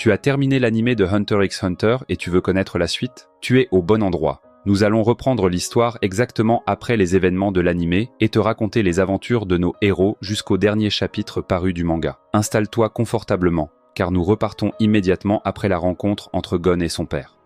Tu as terminé l'animé de Hunter x Hunter et tu veux connaître la suite? Tu es au bon endroit. Nous allons reprendre l'histoire exactement après les événements de l'animé et te raconter les aventures de nos héros jusqu'au dernier chapitre paru du manga. Installe-toi confortablement, car nous repartons immédiatement après la rencontre entre Gon et son père.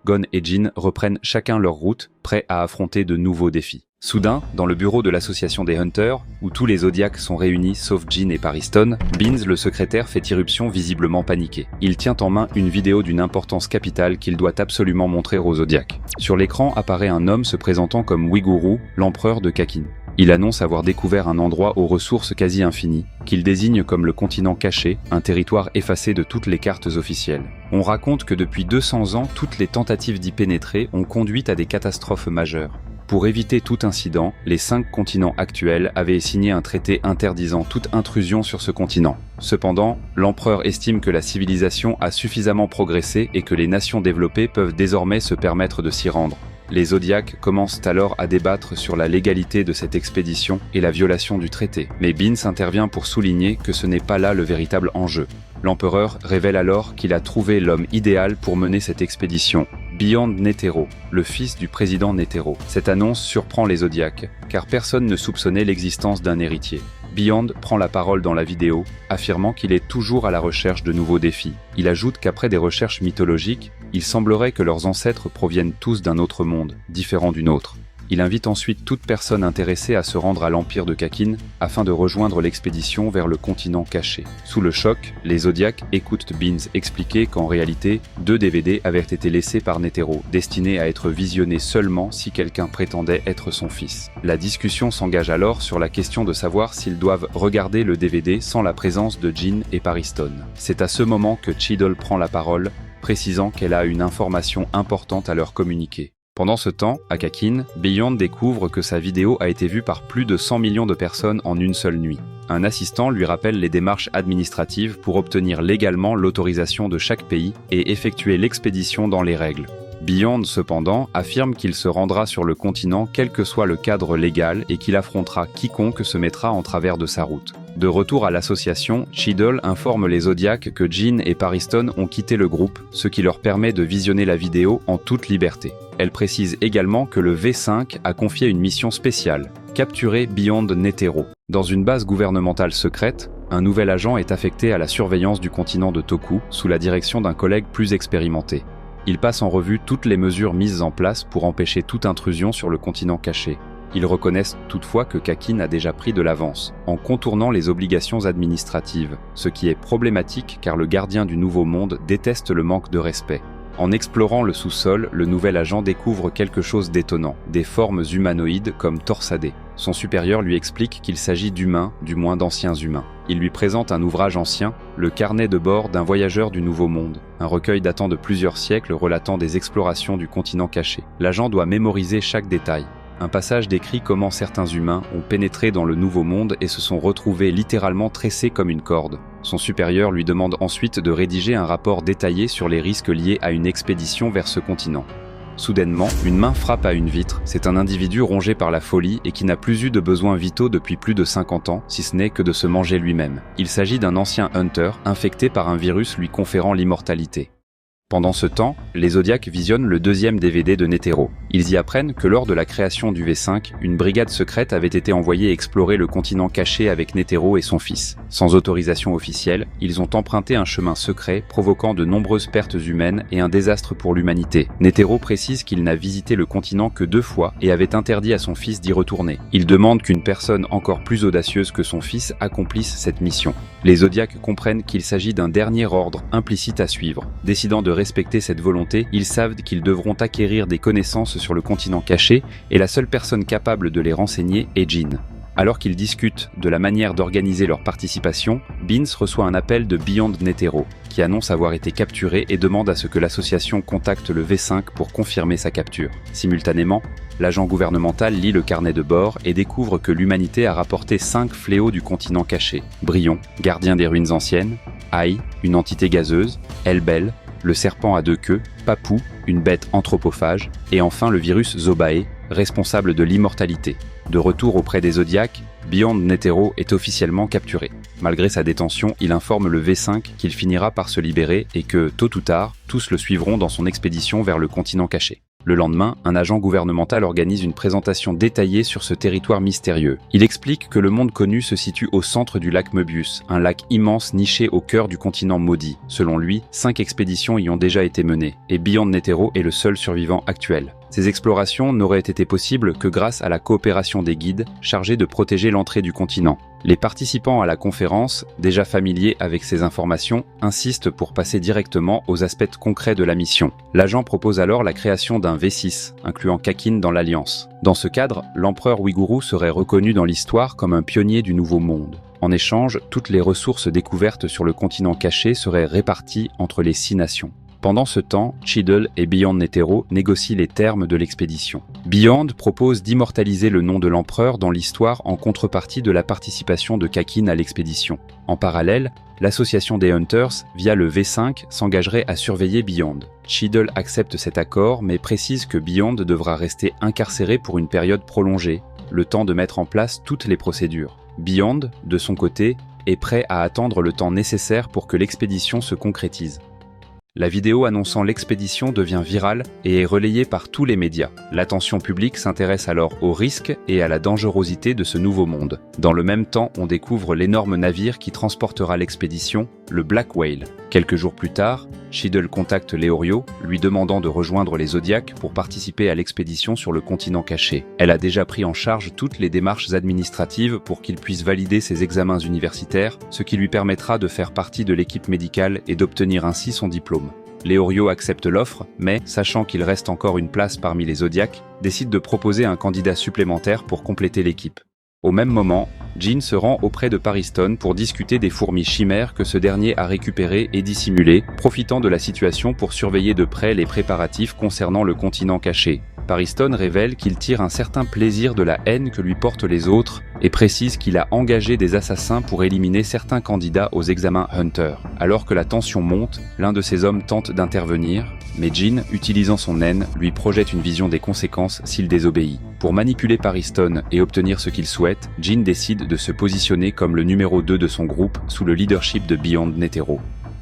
Gon et Jin reprennent chacun leur route, prêts à affronter de nouveaux défis. Soudain, dans le bureau de l'association des Hunters, où tous les Zodiacs sont réunis sauf Jin et Pariston, Beans, le secrétaire, fait irruption visiblement paniqué. Il tient en main une vidéo d'une importance capitale qu'il doit absolument montrer aux Zodiacs. Sur l'écran apparaît un homme se présentant comme Wiguru, l'empereur de Kakin. Il annonce avoir découvert un endroit aux ressources quasi infinies, qu'il désigne comme le continent caché, un territoire effacé de toutes les cartes officielles. On raconte que depuis 200 ans, toutes les tentatives d'y pénétrer ont conduit à des catastrophes majeures. Pour éviter tout incident, les 5 continents actuels avaient signé un traité interdisant toute intrusion sur ce continent. Cependant, l'empereur estime que la civilisation a suffisamment progressé et que les nations développées peuvent désormais se permettre de s'y rendre. Les Zodiacs commencent alors à débattre sur la légalité de cette expédition et la violation du traité. Mais Beans intervient pour souligner que ce n'est pas là le véritable enjeu. L'empereur révèle alors qu'il a trouvé l'homme idéal pour mener cette expédition, Beyond Netero, le fils du président Netero. Cette annonce surprend les Zodiacs, car personne ne soupçonnait l'existence d'un héritier. Beyond prend la parole dans la vidéo, affirmant qu'il est toujours à la recherche de nouveaux défis. Il ajoute qu'après des recherches mythologiques, il semblerait que leurs ancêtres proviennent tous d'un autre monde, différent du nôtre. Il invite ensuite toute personne intéressée à se rendre à l'Empire de Kakin afin de rejoindre l'expédition vers le continent caché. Sous le choc, les Zodiacs écoutent Beans expliquer qu'en réalité, 2 DVD avaient été laissés par Netero, destinés à être visionnés seulement si quelqu'un prétendait être son fils. La discussion s'engage alors sur la question de savoir s'ils doivent regarder le DVD sans la présence de Jin et Pariston. C'est à ce moment que Cheadle prend la parole, précisant qu'elle a une information importante à leur communiquer. Pendant ce temps, à Kakin, Beyond découvre que sa vidéo a été vue par plus de 100 millions de personnes en une seule nuit. Un assistant lui rappelle les démarches administratives pour obtenir légalement l'autorisation de chaque pays et effectuer l'expédition dans les règles. Beyond, cependant, affirme qu'il se rendra sur le continent quel que soit le cadre légal et qu'il affrontera quiconque se mettra en travers de sa route. De retour à l'association, Cheadle informe les Zodiacs que Jin et Pariston ont quitté le groupe, ce qui leur permet de visionner la vidéo en toute liberté. Elle précise également que le V5 a confié une mission spéciale, capturer Beyond Netero. Dans une base gouvernementale secrète, un nouvel agent est affecté à la surveillance du continent de Toku sous la direction d'un collègue plus expérimenté. Il passe en revue toutes les mesures mises en place pour empêcher toute intrusion sur le continent caché. Ils reconnaissent toutefois que Kakin a déjà pris de l'avance, en contournant les obligations administratives, ce qui est problématique car le gardien du Nouveau Monde déteste le manque de respect. En explorant le sous-sol, le nouvel agent découvre quelque chose d'étonnant, des formes humanoïdes comme torsadées. Son supérieur lui explique qu'il s'agit d'humains, du moins d'anciens humains. Il lui présente un ouvrage ancien, le carnet de bord d'un voyageur du Nouveau Monde, un recueil datant de plusieurs siècles relatant des explorations du continent caché. L'agent doit mémoriser chaque détail. Un passage décrit comment certains humains ont pénétré dans le Nouveau Monde et se sont retrouvés littéralement tressés comme une corde. Son supérieur lui demande ensuite de rédiger un rapport détaillé sur les risques liés à une expédition vers ce continent. Soudainement, une main frappe à une vitre. C'est un individu rongé par la folie et qui n'a plus eu de besoins vitaux depuis plus de 50 ans, si ce n'est que de se manger lui-même. Il s'agit d'un ancien Hunter, infecté par un virus lui conférant l'immortalité. Pendant ce temps, les Zodiacs visionnent le 2e DVD de Netero. Ils y apprennent que lors de la création du V5, une brigade secrète avait été envoyée explorer le continent caché avec Netero et son fils. Sans autorisation officielle, ils ont emprunté un chemin secret provoquant de nombreuses pertes humaines et un désastre pour l'humanité. Netero précise qu'il n'a visité le continent que 2 fois et avait interdit à son fils d'y retourner. Il demande qu'une personne encore plus audacieuse que son fils accomplisse cette mission. Les Zodiacs comprennent qu'il s'agit d'un dernier ordre implicite à suivre. Décidant de respecter cette volonté, ils savent qu'ils devront acquérir des connaissances sur le continent caché et la seule personne capable de les renseigner est Jin. Alors qu'ils discutent de la manière d'organiser leur participation, Beans reçoit un appel de Beyond Netero, qui annonce avoir été capturé et demande à ce que l'association contacte le V5 pour confirmer sa capture. Simultanément, l'agent gouvernemental lit le carnet de bord et découvre que l'humanité a rapporté 5 fléaux du continent caché. Bryon, gardien des ruines anciennes, Ai, une entité gazeuse, Elbel, le serpent à 2 queues, Papou, une bête anthropophage, et enfin le virus Zobae, responsable de l'immortalité. De retour auprès des Zodiacs, Beyond Netero est officiellement capturé. Malgré sa détention, il informe le V5 qu'il finira par se libérer et que, tôt ou tard, tous le suivront dans son expédition vers le continent caché. Le lendemain, un agent gouvernemental organise une présentation détaillée sur ce territoire mystérieux. Il explique que le monde connu se situe au centre du lac Möbius, un lac immense niché au cœur du continent maudit. Selon lui, 5 expéditions y ont déjà été menées, et Beyond Netero est le seul survivant actuel. Ces explorations n'auraient été possibles que grâce à la coopération des guides chargés de protéger l'entrée du continent. Les participants à la conférence, déjà familiers avec ces informations, insistent pour passer directement aux aspects concrets de la mission. L'agent propose alors la création d'un V6, incluant Kakin dans l'Alliance. Dans ce cadre, l'empereur Ouiguru serait reconnu dans l'histoire comme un pionnier du Nouveau Monde. En échange, toutes les ressources découvertes sur le continent caché seraient réparties entre les 6 nations. Pendant ce temps, Cheadle et Beyond Netero négocient les termes de l'expédition. Beyond propose d'immortaliser le nom de l'empereur dans l'histoire en contrepartie de la participation de Kakin à l'expédition. En parallèle, l'association des Hunters, via le V5, s'engagerait à surveiller Beyond. Cheadle accepte cet accord, mais précise que Beyond devra rester incarcéré pour une période prolongée, le temps de mettre en place toutes les procédures. Beyond, de son côté, est prêt à attendre le temps nécessaire pour que l'expédition se concrétise. La vidéo annonçant l'expédition devient virale et est relayée par tous les médias. L'attention publique s'intéresse alors aux risques et à la dangerosité de ce nouveau monde. Dans le même temps, on découvre l'énorme navire qui transportera l'expédition, le Black Whale. Quelques jours plus tard, Cheadle contacte Leorio, lui demandant de rejoindre les Zodiacs pour participer à l'expédition sur le continent caché. Elle a déjà pris en charge toutes les démarches administratives pour qu'il puisse valider ses examens universitaires, ce qui lui permettra de faire partie de l'équipe médicale et d'obtenir ainsi son diplôme. Leorio accepte l'offre, mais, sachant qu'il reste encore une place parmi les Zodiacs, décide de proposer un candidat supplémentaire pour compléter l'équipe. Au même moment, Jean se rend auprès de Pariston pour discuter des fourmis chimères que ce dernier a récupérées et dissimulées, profitant de la situation pour surveiller de près les préparatifs concernant le continent caché. Pariston révèle qu'il tire un certain plaisir de la haine que lui portent les autres et précise qu'il a engagé des assassins pour éliminer certains candidats aux examens Hunter. Alors que la tension monte, l'un de ses hommes tente d'intervenir, mais Jean, utilisant son haine, lui projette une vision des conséquences s'il désobéit. Pour manipuler Pariston et obtenir ce qu'il souhaite, Jean décide de se positionner comme le numéro 2 de son groupe sous le leadership de Beyond Netero.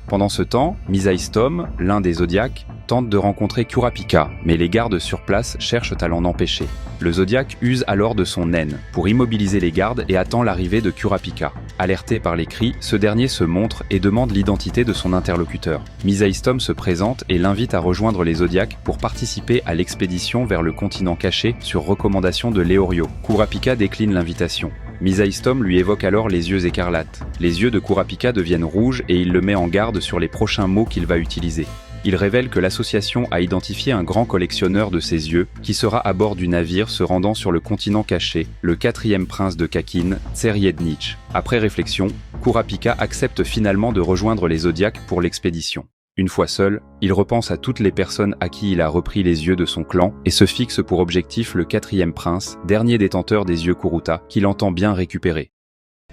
Pendant ce temps, Misaistom, l'un des Zodiacs, tente de rencontrer Kurapika, mais les gardes sur place cherchent à l'en empêcher. Le Zodiac use alors de son haine pour immobiliser les gardes et attend l'arrivée de Kurapika. Alerté par les cris, ce dernier se montre et demande l'identité de son interlocuteur. Misaistom se présente et l'invite à rejoindre les Zodiacs pour participer à l'expédition vers le continent caché sur recommandation de Leorio. Kurapika décline l'invitation. Misaistom lui évoque alors les yeux écarlates. Les yeux de Kurapika deviennent rouges et il le met en garde sur les prochains mots qu'il va utiliser. Il révèle que l'association a identifié un grand collectionneur de ces yeux qui sera à bord du navire se rendant sur le continent caché, le 4e prince de Kakin, Tseriednich. Après réflexion, Kurapika accepte finalement de rejoindre les Zodiacs pour l'expédition. Une fois seul, il repense à toutes les personnes à qui il a repris les yeux de son clan et se fixe pour objectif le 4e prince, dernier détenteur des yeux Kuruta, qu'il entend bien récupérer.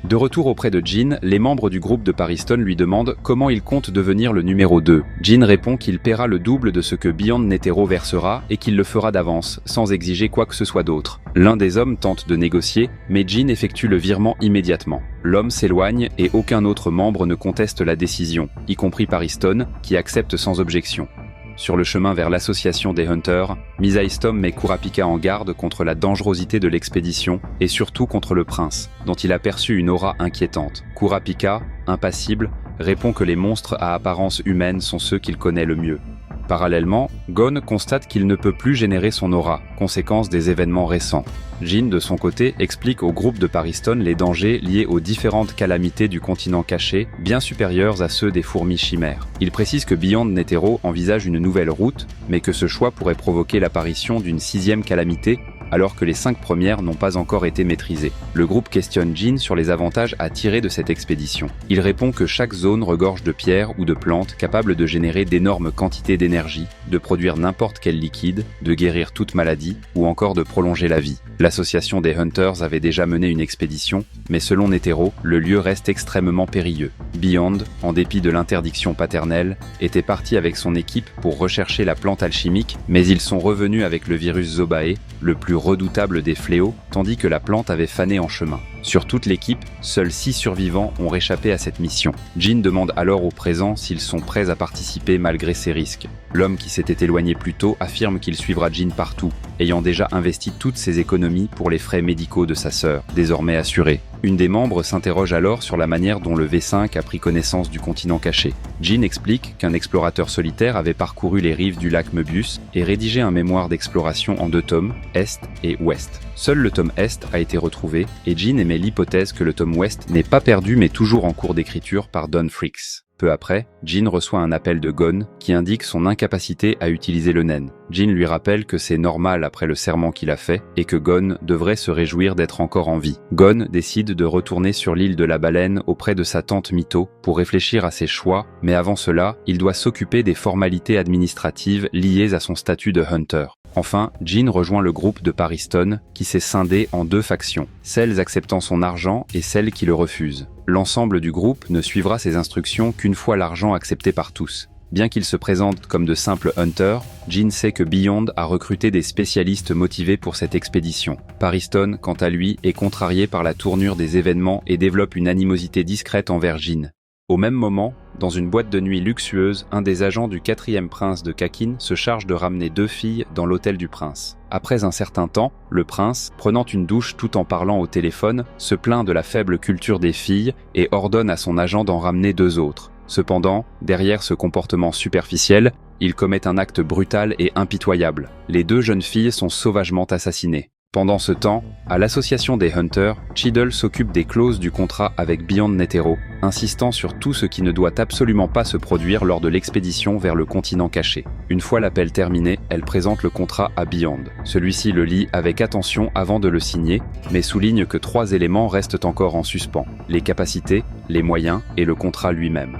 De retour auprès de Jean, les membres du groupe de Pariston lui demandent comment il compte devenir le numéro 2. Jean répond qu'il paiera le double de ce que Beyond Netero versera et qu'il le fera d'avance, sans exiger quoi que ce soit d'autre. L'un des hommes tente de négocier, mais Jean effectue le virement immédiatement. L'homme s'éloigne et aucun autre membre ne conteste la décision, y compris Pariston, qui accepte sans objection. Sur le chemin vers l'association des Hunters, Misaistom met Kurapika en garde contre la dangerosité de l'expédition et surtout contre le prince, dont il a perçu une aura inquiétante. Kurapika, impassible, répond que les monstres à apparence humaine sont ceux qu'il connaît le mieux. Parallèlement, Gon constate qu'il ne peut plus générer son aura, conséquence des événements récents. Jean, de son côté, explique au groupe de Pariston les dangers liés aux différentes calamités du continent caché, bien supérieurs à ceux des fourmis chimères. Il précise que Beyond Netero envisage une nouvelle route, mais que ce choix pourrait provoquer l'apparition d'une 6e calamité, alors que les 5 premières n'ont pas encore été maîtrisées. Le groupe questionne Jean sur les avantages à tirer de cette expédition. Il répond que chaque zone regorge de pierres ou de plantes capables de générer d'énormes quantités d'énergie, de produire n'importe quel liquide, de guérir toute maladie ou encore de prolonger la vie. L'association des Hunters avait déjà mené une expédition, mais selon Netero, le lieu reste extrêmement périlleux. Beyond, en dépit de l'interdiction paternelle, était parti avec son équipe pour rechercher la plante alchimique, mais ils sont revenus avec le virus Zobae, le plus redoutable des fléaux, tandis que la plante avait fané en chemin. Sur toute l'équipe, seuls 6 survivants ont réchappé à cette mission. Jean demande alors aux présents s'ils sont prêts à participer malgré ces risques. L'homme qui s'était éloigné plus tôt affirme qu'il suivra Jean partout, ayant déjà investi toutes ses économies pour les frais médicaux de sa sœur, désormais assurés. Une des membres s'interroge alors sur la manière dont le V5 a pris connaissance du continent caché. Jean explique qu'un explorateur solitaire avait parcouru les rives du lac Möbius et rédigé un mémoire d'exploration en 2 tomes, Est et Ouest. Seul le tome Est a été retrouvé et Jean émet l'hypothèse que le tome Ouest n'est pas perdu mais toujours en cours d'écriture par Don Fricks. Peu après, Jean reçoit un appel de Gon qui indique son incapacité à utiliser le naine. Jean lui rappelle que c'est normal après le serment qu'il a fait et que Gon devrait se réjouir d'être encore en vie. Gon décide de retourner sur l'île de la baleine auprès de sa tante Mito pour réfléchir à ses choix, mais avant cela, il doit s'occuper des formalités administratives liées à son statut de Hunter. Enfin, Jean rejoint le groupe de Pariston qui s'est scindé en 2 factions, celles acceptant son argent et celles qui le refusent. L'ensemble du groupe ne suivra ses instructions qu'une fois l'argent accepté par tous. Bien qu'il se présente comme de simples hunters, Jean sait que Beyond a recruté des spécialistes motivés pour cette expédition. Pariston, quant à lui, est contrarié par la tournure des événements et développe une animosité discrète envers Jean. Au même moment, dans une boîte de nuit luxueuse, un des agents du 4e prince de Kakin se charge de ramener 2 filles dans l'hôtel du prince. Après un certain temps, le prince, prenant une douche tout en parlant au téléphone, se plaint de la faible culture des filles et ordonne à son agent d'en ramener 2 autres. Cependant, derrière ce comportement superficiel, il commet un acte brutal et impitoyable. Les 2 jeunes filles sont sauvagement assassinées. Pendant ce temps, à l'association des Hunters, Cheadle s'occupe des clauses du contrat avec Beyond Netero, insistant sur tout ce qui ne doit absolument pas se produire lors de l'expédition vers le continent caché. Une fois l'appel terminé, elle présente le contrat à Beyond. Celui-ci le lit avec attention avant de le signer, mais souligne que 3 éléments restent encore en suspens: les capacités, les moyens et le contrat lui-même.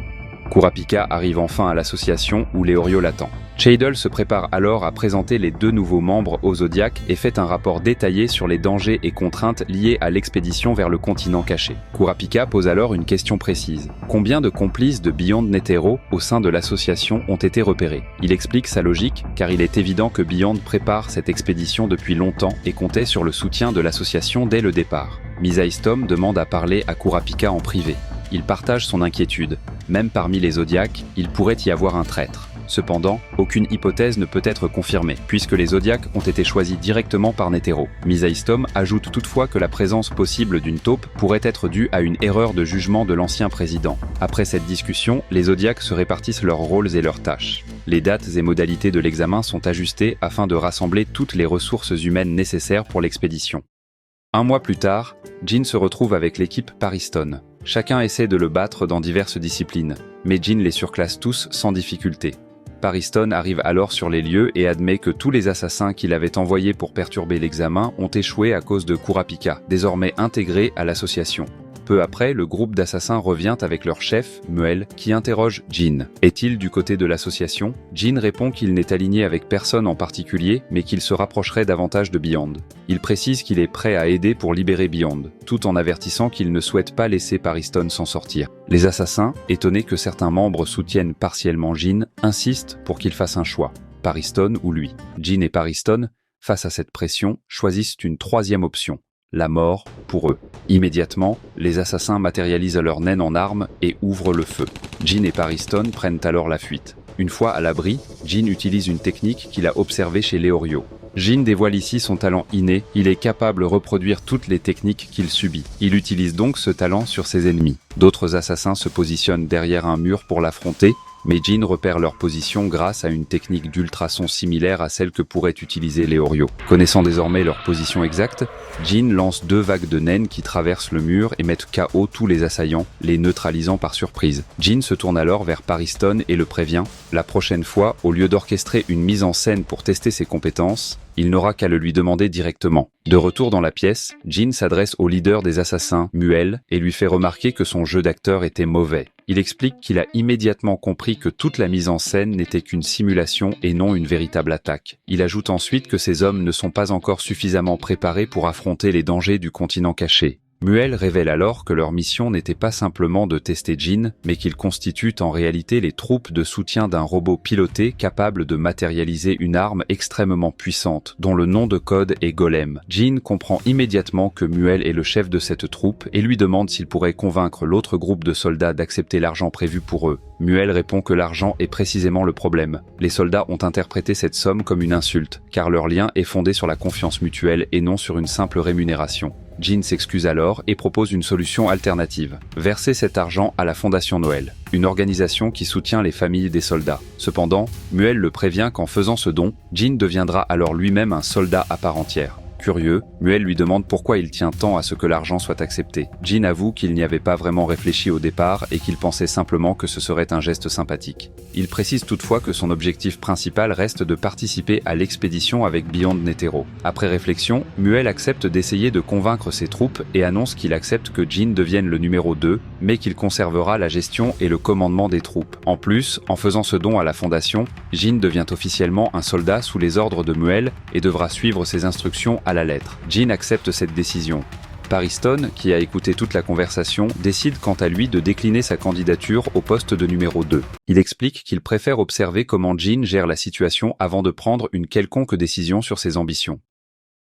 Kurapika arrive enfin à l'association où Leorio l'attend. Cheadle se prépare alors à présenter les 2 nouveaux membres au Zodiac et fait un rapport détaillé sur les dangers et contraintes liés à l'expédition vers le continent caché. Kurapika pose alors une question précise. Combien de complices de Beyond Netero au sein de l'association ont été repérés? Il explique sa logique car il est évident que Beyond prépare cette expédition depuis longtemps et comptait sur le soutien de l'association dès le départ. Misaistom demande à parler à Kurapika en privé. Il partage son inquiétude. Même parmi les Zodiacs, il pourrait y avoir un traître. Cependant, aucune hypothèse ne peut être confirmée, puisque les Zodiacs ont été choisis directement par Netero. Misaistom ajoute toutefois que la présence possible d'une taupe pourrait être due à une erreur de jugement de l'ancien président. Après cette discussion, les Zodiacs se répartissent leurs rôles et leurs tâches. Les dates et modalités de l'examen sont ajustées afin de rassembler toutes les ressources humaines nécessaires pour l'expédition. 1 mois plus tard, Jean se retrouve avec l'équipe Pariston. Chacun essaie de le battre dans diverses disciplines, mais Jean les surclasse tous sans difficulté. Pariston arrive alors sur les lieux et admet que tous les assassins qu'il avait envoyés pour perturber l'examen ont échoué à cause de Kurapika, désormais intégré à l'association. Peu après, le groupe d'assassins revient avec leur chef, Muel, qui interroge Jean. Est-il du côté de l'association? Jean répond qu'il n'est aligné avec personne en particulier, mais qu'il se rapprocherait davantage de Beyond. Il précise qu'il est prêt à aider pour libérer Beyond, tout en avertissant qu'il ne souhaite pas laisser Pariston s'en sortir. Les assassins, étonnés que certains membres soutiennent partiellement Jean, insistent pour qu'il fasse un choix, Pariston ou lui. Jean et Pariston, face à cette pression, choisissent une 3e option: la mort pour eux. Immédiatement, les assassins matérialisent leur naine en armes et ouvrent le feu. Jean et Pariston prennent alors la fuite. Une fois à l'abri, Jean utilise une technique qu'il a observée chez Leorio. Jean dévoile ici son talent inné, il est capable de reproduire toutes les techniques qu'il subit. Il utilise donc ce talent sur ses ennemis. D'autres assassins se positionnent derrière un mur pour l'affronter, mais Jean repère leur position grâce à une technique d'ultrasons similaire à celle que pourrait utiliser Leorio. Connaissant désormais leur position exacte, Jean lance 2 vagues de naines qui traversent le mur et mettent KO tous les assaillants, les neutralisant par surprise. Jean se tourne alors vers Pariston et le prévient: la prochaine fois, au lieu d'orchestrer une mise en scène pour tester ses compétences, il n'aura qu'à le lui demander directement. De retour dans la pièce, Jean s'adresse au leader des assassins, Muel, et lui fait remarquer que son jeu d'acteur était mauvais. Il explique qu'il a immédiatement compris que toute la mise en scène n'était qu'une simulation et non une véritable attaque. Il ajoute ensuite que ses hommes ne sont pas encore suffisamment préparés pour affronter les dangers du continent caché. Muel révèle alors que leur mission n'était pas simplement de tester Jean, mais qu'ils constituent en réalité les troupes de soutien d'un robot piloté capable de matérialiser une arme extrêmement puissante, dont le nom de code est Golem. Jean comprend immédiatement que Muel est le chef de cette troupe et lui demande s'il pourrait convaincre l'autre groupe de soldats d'accepter l'argent prévu pour eux. Muel répond que l'argent est précisément le problème. Les soldats ont interprété cette somme comme une insulte, car leur lien est fondé sur la confiance mutuelle et non sur une simple rémunération. Jean s'excuse alors et propose une solution alternative. Verser cet argent à la Fondation Noël, une organisation qui soutient les familles des soldats. Cependant, Muel le prévient qu'en faisant ce don, Jean deviendra alors lui-même un soldat à part entière. Curieux, Muel lui demande pourquoi il tient tant à ce que l'argent soit accepté. Jean avoue qu'il n'y avait pas vraiment réfléchi au départ et qu'il pensait simplement que ce serait un geste sympathique. Il précise toutefois que son objectif principal reste de participer à l'expédition avec Beyond Netero. Après réflexion, Muel accepte d'essayer de convaincre ses troupes et annonce qu'il accepte que Jean devienne le numéro 2, mais qu'il conservera la gestion et le commandement des troupes. En plus, en faisant ce don à la Fondation, Jean devient officiellement un soldat sous les ordres de Muel et devra suivre ses instructions à la lettre. Jean accepte cette décision. Pariston, qui a écouté toute la conversation, décide quant à lui de décliner sa candidature au poste de numéro 2. Il explique qu'il préfère observer comment Jean gère la situation avant de prendre une quelconque décision sur ses ambitions.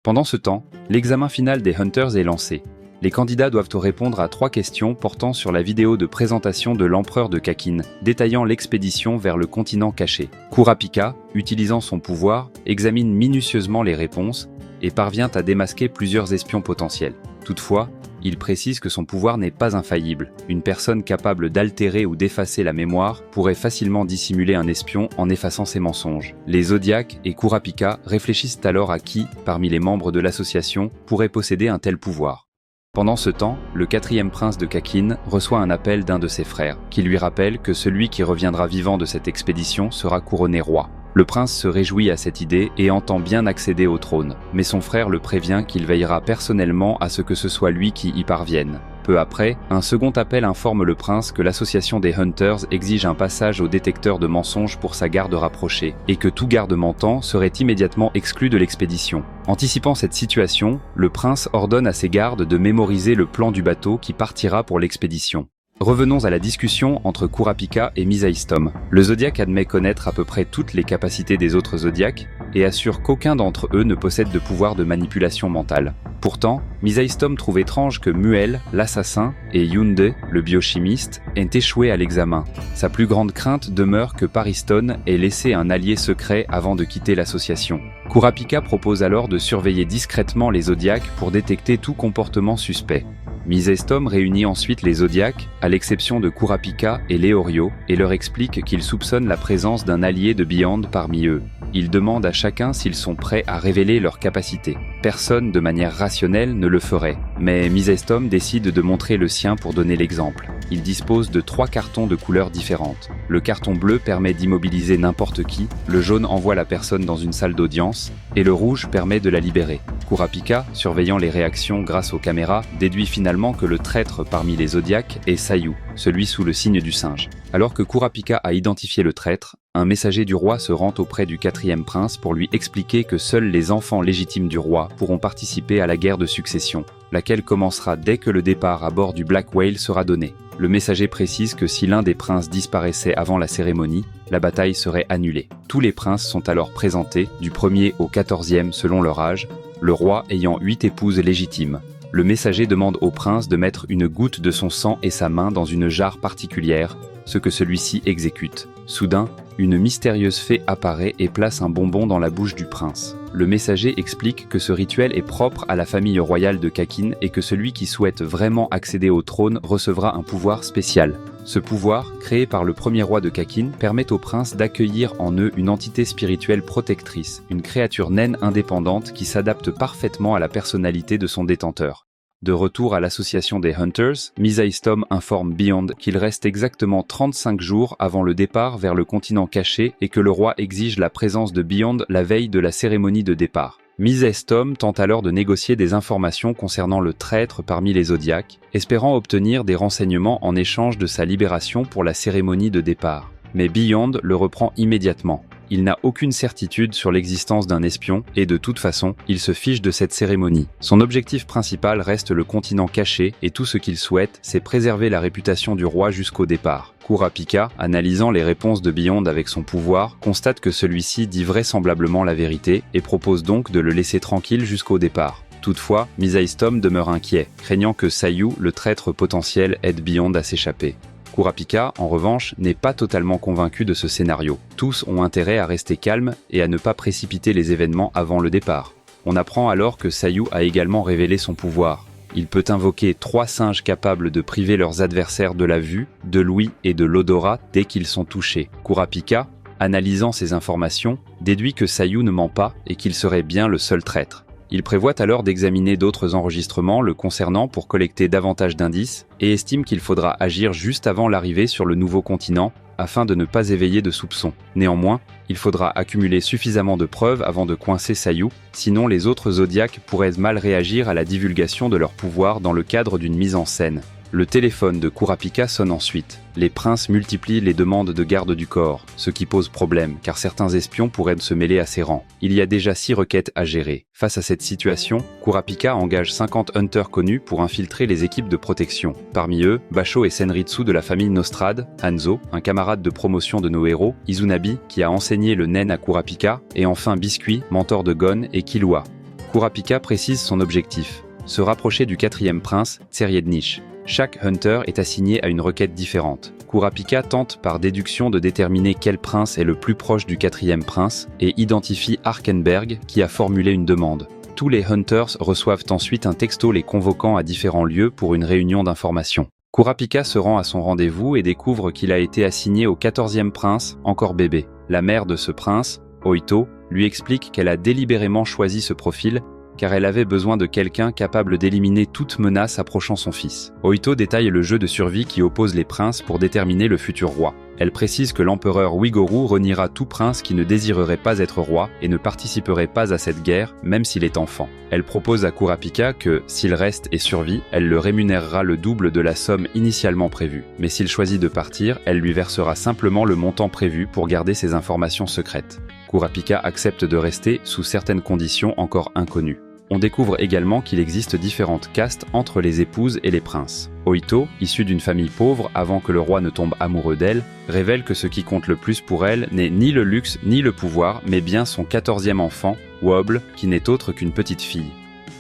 Pendant ce temps, l'examen final des Hunters est lancé. Les candidats doivent répondre à 3 questions portant sur la vidéo de présentation de l'empereur de Kakin, détaillant l'expédition vers le continent caché. Kurapika, utilisant son pouvoir, examine minutieusement les réponses et parvient à démasquer plusieurs espions potentiels. Toutefois, il précise que son pouvoir n'est pas infaillible. Une personne capable d'altérer ou d'effacer la mémoire pourrait facilement dissimuler un espion en effaçant ses mensonges. Les Zodiacs et Kurapika réfléchissent alors à qui, parmi les membres de l'association, pourrait posséder un tel pouvoir. Pendant ce temps, le 4e prince de Kakin reçoit un appel d'un de ses frères, qui lui rappelle que celui qui reviendra vivant de cette expédition sera couronné roi. Le prince se réjouit à cette idée et entend bien accéder au trône, mais son frère le prévient qu'il veillera personnellement à ce que ce soit lui qui y parvienne. Peu après, un second appel informe le prince que l'association des Hunters exige un passage au détecteur de mensonges pour sa garde rapprochée, et que tout garde mentant serait immédiatement exclu de l'expédition. Anticipant cette situation, le prince ordonne à ses gardes de mémoriser le plan du bateau qui partira pour l'expédition. Revenons à la discussion entre Kurapika et Misaistom. Le Zodiac admet connaître à peu près toutes les capacités des autres Zodiacs et assure qu'aucun d'entre eux ne possède de pouvoir de manipulation mentale. Pourtant, Misaistom trouve étrange que Muel, l'assassin, et Yunde, le biochimiste, aient échoué à l'examen. Sa plus grande crainte demeure que Pariston ait laissé un allié secret avant de quitter l'association. Kurapika propose alors de surveiller discrètement les Zodiacs pour détecter tout comportement suspect. Misaistom réunit ensuite les Zodiacs, à l'exception de Kurapika et Leorio, et leur explique qu'ils soupçonnent la présence d'un allié de Beyond parmi eux. Il demande à chacun s'ils sont prêts à révéler leurs capacités. Personne de manière rationnelle ne le ferait, mais Misaistom décide de montrer le sien pour donner l'exemple. Il dispose de 3 cartons de couleurs différentes. Le carton bleu permet d'immobiliser n'importe qui, le jaune envoie la personne dans une salle d'audience, et le rouge permet de la libérer. Kurapika, surveillant les réactions grâce aux caméras, déduit finalement que le traître parmi les Zodiacs est Sayu, celui sous le signe du singe. Alors que Kurapika a identifié le traître, un messager du roi se rend auprès du 4e prince pour lui expliquer que seuls les enfants légitimes du roi pourront participer à la guerre de succession, laquelle commencera dès que le départ à bord du Black Whale sera donné. Le messager précise que si l'un des princes disparaissait avant la cérémonie, la bataille serait annulée. Tous les princes sont alors présentés, du 1er au 14e selon leur âge, le roi ayant 8 épouses légitimes. Le messager demande au prince de mettre une goutte de son sang et sa main dans une jarre particulière, ce que celui-ci exécute. Soudain, une mystérieuse fée apparaît et place un bonbon dans la bouche du prince. Le messager explique que ce rituel est propre à la famille royale de Kakin et que celui qui souhaite vraiment accéder au trône recevra un pouvoir spécial. Ce pouvoir, créé par le premier roi de Kakin, permet au prince d'accueillir en eux une entité spirituelle protectrice, une créature naine indépendante qui s'adapte parfaitement à la personnalité de son détenteur. De retour à l'association des Hunters, Misaistom informe Beyond qu'il reste exactement 35 jours avant le départ vers le continent caché et que le roi exige la présence de Beyond la veille de la cérémonie de départ. Misaistom tente alors de négocier des informations concernant le traître parmi les Zodiacs, espérant obtenir des renseignements en échange de sa libération pour la cérémonie de départ. Mais Beyond le reprend immédiatement. il n'a aucune certitude sur l'existence d'un espion et de toute façon, il se fiche de cette cérémonie. Son objectif principal reste le continent caché et tout ce qu'il souhaite, c'est préserver la réputation du roi jusqu'au départ. Kurapika, analysant les réponses de Beyond avec son pouvoir, constate que celui-ci dit vraisemblablement la vérité et propose donc de le laisser tranquille jusqu'au départ. Toutefois, Misaistom demeure inquiet, craignant que Sayu, le traître potentiel, aide Beyond à s'échapper. Kurapika, en revanche, n'est pas totalement convaincu de ce scénario. Tous ont intérêt à rester calmes et à ne pas précipiter les événements avant le départ. On apprend alors que Sayu a également révélé son pouvoir. Il peut invoquer 3 singes capables de priver leurs adversaires de la vue, de l'ouïe et de l'odorat dès qu'ils sont touchés. Kurapika, analysant ces informations, déduit que Sayu ne ment pas et qu'il serait bien le seul traître. Il prévoit alors d'examiner d'autres enregistrements le concernant pour collecter davantage d'indices et estime qu'il faudra agir juste avant l'arrivée sur le nouveau continent afin de ne pas éveiller de soupçons. Néanmoins, il faudra accumuler suffisamment de preuves avant de coincer Sayu, sinon les autres Zodiacs pourraient mal réagir à la divulgation de leur pouvoir dans le cadre d'une mise en scène. Le téléphone de Kurapika sonne ensuite. Les princes multiplient les demandes de garde du corps, ce qui pose problème car certains espions pourraient se mêler à ses rangs. Il y a déjà 6 requêtes à gérer. Face à cette situation, Kurapika engage 50 hunters connus pour infiltrer les équipes de protection. Parmi eux, Basho et Senritsu de la famille Nostrad, Hanzo, un camarade de promotion de nos héros, Izunabi, qui a enseigné le nen à Kurapika, et enfin Biscuit, mentor de Gon, et Killua. Kurapika précise son objectif, se rapprocher du 4e prince, Tseriednich. Chaque hunter est assigné à une requête différente. Kurapika tente par déduction de déterminer quel prince est le plus proche du 4e prince et identifie Arkenberg qui a formulé une demande. Tous les hunters reçoivent ensuite un texto les convoquant à différents lieux pour une réunion d'information. Kurapika se rend à son rendez-vous et découvre qu'il a été assigné au 14e prince, encore bébé. La mère de ce prince, Oito, lui explique qu'elle a délibérément choisi ce profil car elle avait besoin de quelqu'un capable d'éliminer toute menace approchant son fils. Oito détaille le jeu de survie qui oppose les princes pour déterminer le futur roi. Elle précise que l'empereur Uigoru reniera tout prince qui ne désirerait pas être roi et ne participerait pas à cette guerre, même s'il est enfant. Elle propose à Kurapika que, s'il reste et survit, elle le rémunérera le double de la somme initialement prévue. Mais s'il choisit de partir, elle lui versera simplement le montant prévu pour garder ses informations secrètes. Kurapika accepte de rester sous certaines conditions encore inconnues. On découvre également qu'il existe différentes castes entre les épouses et les princes. Oito, issue d'une famille pauvre avant que le roi ne tombe amoureux d'elle, révèle que ce qui compte le plus pour elle n'est ni le luxe ni le pouvoir, mais bien son 14e enfant, Wobble, qui n'est autre qu'une petite fille.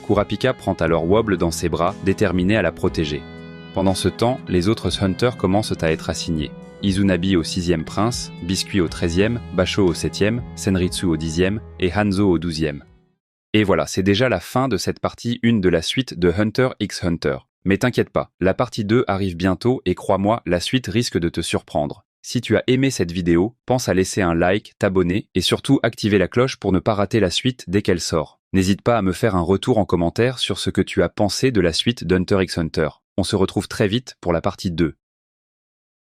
Kurapika prend alors Wobble dans ses bras, déterminé à la protéger. Pendant ce temps, les autres hunters commencent à être assignés. Izunabi au 6e prince, Biscuit au 13e, Basho au 7e, Senritsu au 10e et Hanzo au 12e. Et voilà, c'est déjà la fin de cette partie 1 de la suite de Hunter x Hunter. Mais t'inquiète pas, la partie 2 arrive bientôt et crois-moi, la suite risque de te surprendre. Si tu as aimé cette vidéo, pense à laisser un like, t'abonner et surtout activer la cloche pour ne pas rater la suite dès qu'elle sort. N'hésite pas à me faire un retour en commentaire sur ce que tu as pensé de la suite d'Hunter x Hunter. On se retrouve très vite pour la partie 2.